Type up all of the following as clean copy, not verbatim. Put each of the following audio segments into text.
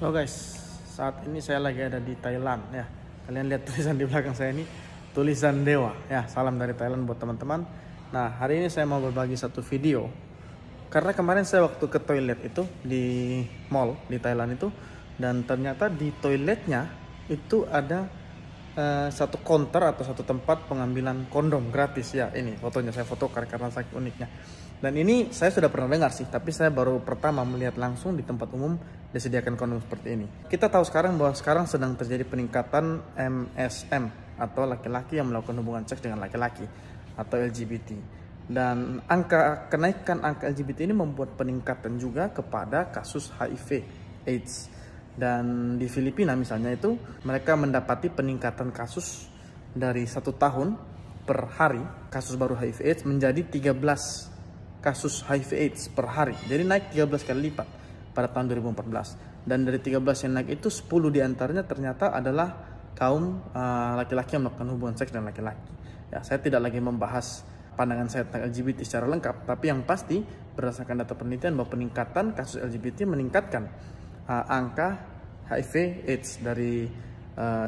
Halo guys, saat ini saya lagi ada di Thailand ya. Kalian lihat tulisan di belakang saya ini, tulisan Dewa ya. Salam dari Thailand buat teman-teman. Nah, hari ini saya mau berbagi satu video. Karena kemarin saya waktu ke toilet itu di mall di Thailand itu, dan ternyata di toiletnya itu ada satu counter atau satu tempat pengambilan kondom gratis ya. Ini fotonya saya foto karena saking uniknya. Dan ini saya sudah pernah dengar sih, tapi saya baru pertama melihat langsung di tempat umum disediakan kondom seperti ini. Kita tahu sekarang bahwa sekarang sedang terjadi peningkatan MSM atau laki-laki yang melakukan hubungan seks dengan laki-laki atau LGBT. Dan kenaikan angka LGBT ini membuat peningkatan juga kepada kasus HIV AIDS. Dan di Filipina misalnya itu mereka mendapati peningkatan kasus dari 1 tahun per hari kasus baru HIV AIDS menjadi 13 kasus HIV AIDS per hari. Jadi naik 13 kali lipat pada tahun 2014. Dan dari 13 yang naik itu 10 diantaranya ternyata adalah kaum laki-laki yang melakukan hubungan seks dengan laki-laki. Ya, saya tidak lagi membahas pandangan saya tentang LGBT secara lengkap, tapi yang pasti berdasarkan data penelitian bahwa peningkatan kasus LGBT meningkatkan angka HIV AIDS dari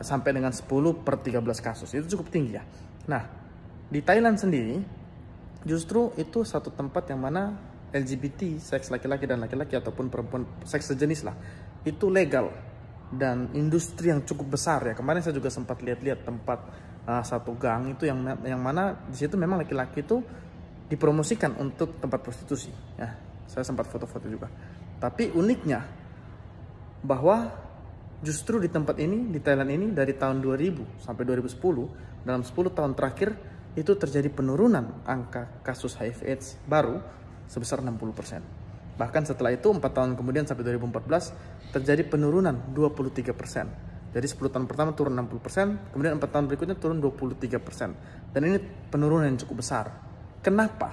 sampai dengan 10 per 13 kasus. Itu cukup tinggi ya. Nah, di Thailand sendiri justru itu satu tempat yang mana LGBT, seks laki-laki dan laki-laki ataupun perempuan seks sejenis lah, itu legal dan industri yang cukup besar ya. Kemarin saya juga sempat lihat-lihat tempat satu gang itu yang mana di situ memang laki-laki itu dipromosikan untuk tempat prostitusi ya. Saya sempat foto-foto juga. Tapi uniknya bahwa justru di tempat ini, di Thailand ini, dari tahun 2000 sampai 2010, dalam 10 tahun terakhir itu terjadi penurunan angka kasus HIV AIDS baru sebesar 60%. Bahkan setelah itu 4 tahun kemudian sampai 2014 terjadi penurunan 23%. Jadi 10 tahun pertama turun 60%, kemudian 4 tahun berikutnya turun 23%. Dan ini penurunan yang cukup besar. Kenapa?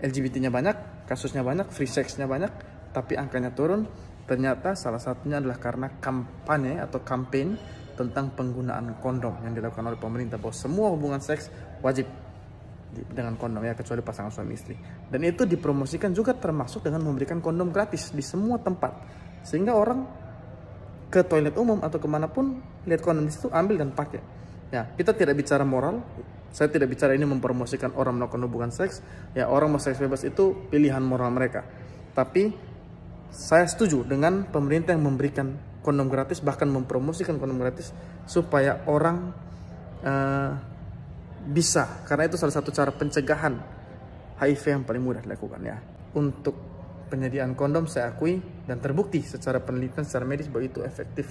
LGBT-nya banyak, kasusnya banyak, free sex-nya banyak, tapi angkanya turun. Ternyata salah satunya adalah karena kampanye atau campaign tentang penggunaan kondom yang dilakukan oleh pemerintah, bahwa semua hubungan seks wajib dengan kondom ya, kecuali pasangan suami istri. Dan itu dipromosikan juga termasuk dengan memberikan kondom gratis di semua tempat, sehingga orang ke toilet umum atau kemanapun lihat kondom di situ, ambil dan pakai. Ya, kita tidak bicara moral. Saya tidak bicara ini mempromosikan orang melakukan hubungan seks. Ya, orang mau seks bebas itu pilihan moral mereka. Tapi saya setuju dengan pemerintah yang memberikan kondom gratis, bahkan mempromosikan kondom gratis supaya orang bisa, karena itu salah satu cara pencegahan HIV yang paling mudah dilakukan ya. Untuk penyediaan kondom saya akui dan terbukti secara penelitian, secara medis bahwa itu efektif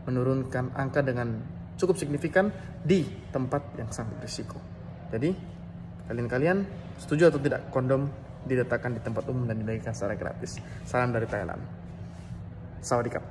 menurunkan angka dengan cukup signifikan di tempat yang sangat berisiko. Jadi kalian setuju atau tidak kondom diletakkan di tempat umum dan dibagikan secara gratis? Salam dari Thailand. Sawadee krap.